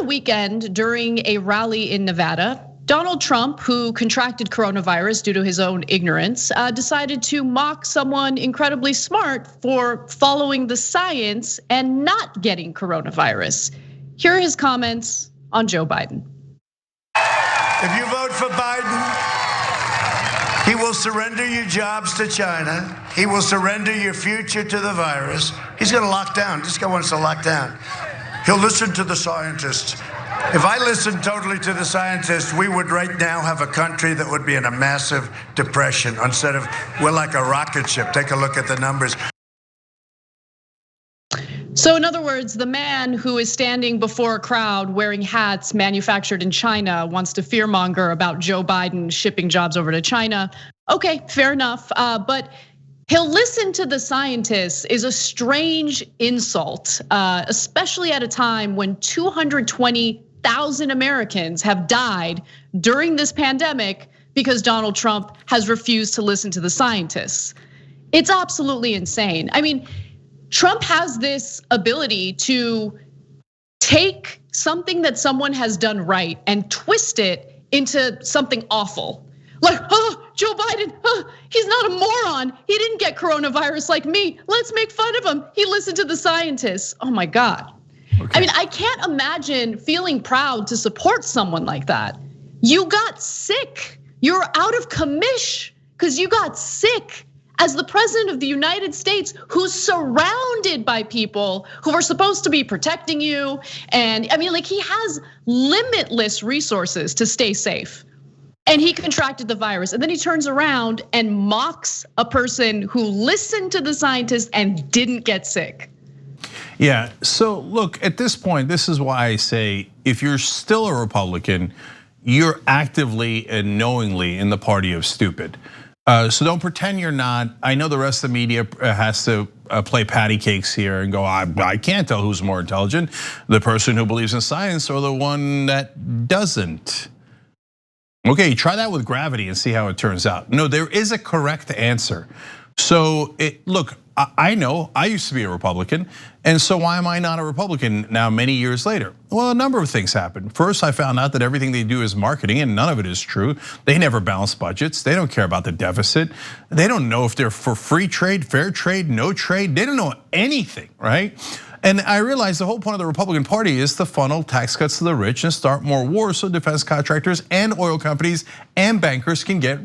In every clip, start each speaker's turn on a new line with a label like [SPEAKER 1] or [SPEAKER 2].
[SPEAKER 1] weekend, during a rally in Nevada, Donald Trump, who contracted coronavirus due to his own ignorance, decided to mock someone incredibly smart for following the science and not getting coronavirus. Here are his comments on Joe Biden.
[SPEAKER 2] If you vote for Biden, he will surrender your jobs to China. He will surrender your future to the virus. He's going to lock down. This guy wants to lock down. He'll listen to the scientists. If I listened totally to the scientists, we would right now have a country that would be in a massive depression. Instead of, we're like a rocket ship. Take a look at the numbers.
[SPEAKER 1] So in other words, the man who is standing before a crowd wearing hats manufactured in China wants to fearmonger about Joe Biden shipping jobs over to China. Okay, fair enough, but he'll listen to the scientists is a strange insult, especially at a time when 220,000 Americans have died during this pandemic because Donald Trump has refused to listen to the scientists. It's absolutely insane. I mean, Trump has this ability to take something that someone has done right and twist it into something awful. Like, Joe Biden, he's not a moron. He didn't get coronavirus like me. Let's make fun of him. He listened to the scientists. Oh my God. Okay. I mean, I can't imagine feeling proud to support someone like that. You got sick. You're out of commish because you got sick. As the president of the United States, who's surrounded by people who are supposed to be protecting you. And I mean, like, he has limitless resources to stay safe. And he contracted the virus. And then he turns around and mocks a person who listened to the scientists and didn't get sick.
[SPEAKER 3] Yeah, so look, at this point, this is why I say, if you're still a Republican, you're actively and knowingly in the party of stupid. So don't pretend you're not. I know the rest of the media has to play patty cakes here and go, I can't tell who's more intelligent, the person who believes in science or the one that doesn't. Okay, try that with gravity and see how it turns out. No, there is a correct answer. So look, I know I used to be a Republican, and so why am I not a Republican now many years later? Well, a number of things happened. First, I found out that everything they do is marketing and none of it is true. They never balance budgets. They don't care about the deficit. They don't know if they're for free trade, fair trade, no trade. They don't know anything, right? And I realized the whole point of the Republican Party is to funnel tax cuts to the rich and start more wars so defense contractors and oil companies and bankers can get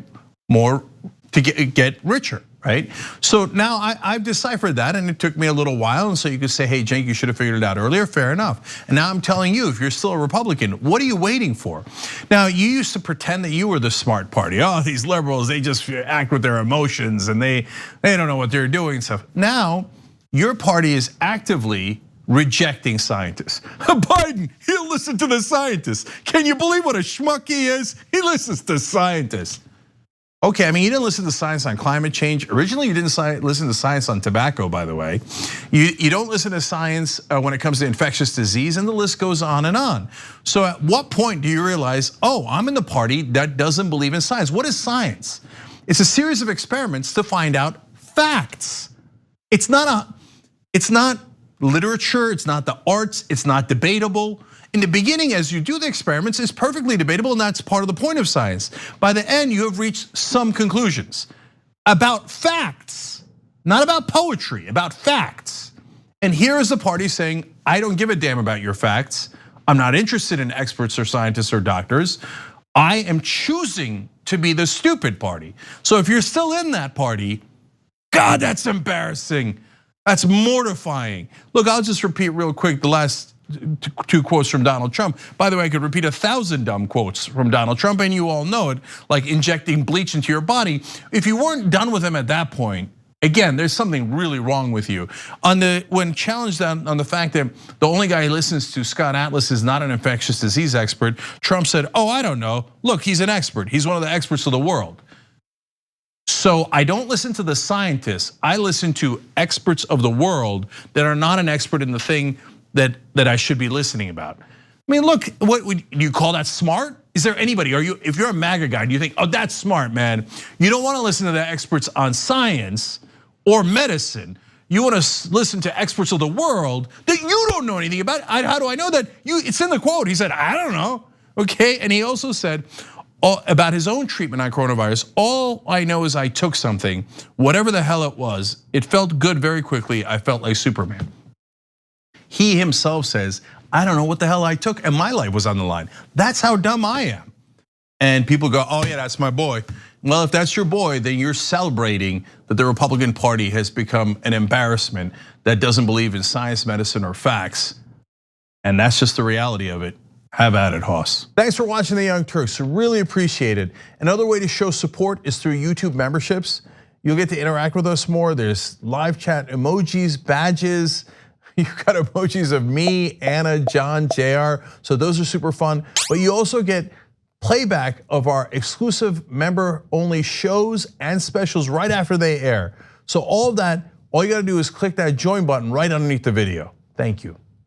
[SPEAKER 3] more, to get richer. Right? So now I've deciphered that, and it took me a little while. And so you could say, hey, Cenk, you should have figured it out earlier. Fair enough. And now I'm telling you, if you're still a Republican, what are you waiting for? Now, you used to pretend that you were the smart party. Oh, these liberals, they just act with their emotions and they don't know what they're doing and stuff. Now, your party is actively rejecting scientists. Biden, he'll listen to the scientists. Can you believe what a schmuck he is? He listens to scientists. Okay, I mean, you didn't listen to science on climate change. Originally, you didn't listen to science on tobacco, by the way. You don't listen to science when it comes to infectious disease, and the list goes on and on. So at what point do you realize, oh, I'm in the party that doesn't believe in science? What is science? It's a series of experiments to find out facts. It's not literature, it's not the arts, it's not debatable. In the beginning, as you do the experiments, it's perfectly debatable, and that's part of the point of science. By the end, you have reached some conclusions about facts, not about poetry, about facts. And here is the party saying, I don't give a damn about your facts. I'm not interested in experts or scientists or doctors. I am choosing to be the stupid party. So if you're still in that party, God, that's embarrassing. That's mortifying. Look, I'll just repeat real quick the last two quotes from Donald Trump. By the way, I could repeat 1,000 dumb quotes from Donald Trump, and you all know it, like injecting bleach into your body. If you weren't done with him at that point, again, there's something really wrong with you. When challenged on the fact that the only guy he listens to, Scott Atlas, is not an infectious disease expert, Trump said, oh, I don't know. Look, he's an expert. He's one of the experts of the world. So I don't listen to the scientists. I listen to experts of the world that are not an expert in the thing that I should be listening about. I mean, look, what would you call that smart? Is there anybody, if you're a MAGA guy, do you think, oh, that's smart, man? You don't wanna listen to the experts on science or medicine. you want to listen to experts of the world that you don't know anything about. How do I know that? It's in the quote. He said, I don't know. Okay, and he also said about his own treatment on coronavirus, all I know is I took something, whatever the hell it was, it felt good very quickly. I felt like Superman. He himself says, I don't know what the hell I took, and my life was on the line. That's how dumb I am. And people go, oh yeah, that's my boy. Well, if that's your boy, then you're celebrating that the Republican Party has become an embarrassment that doesn't believe in science, medicine, or facts. And that's just the reality of it. Have at it, Hoss. Thanks for watching The Young Turks, really appreciate it. Another way to show support is through YouTube memberships. You'll get to interact with us more. There's live chat emojis, badges. You've got emojis of me, Anna, John, JR. So those are super fun. But you also get playback of our exclusive member-only shows and specials right after they air. So all of that, all you gotta do is click that join button right underneath the video. Thank you.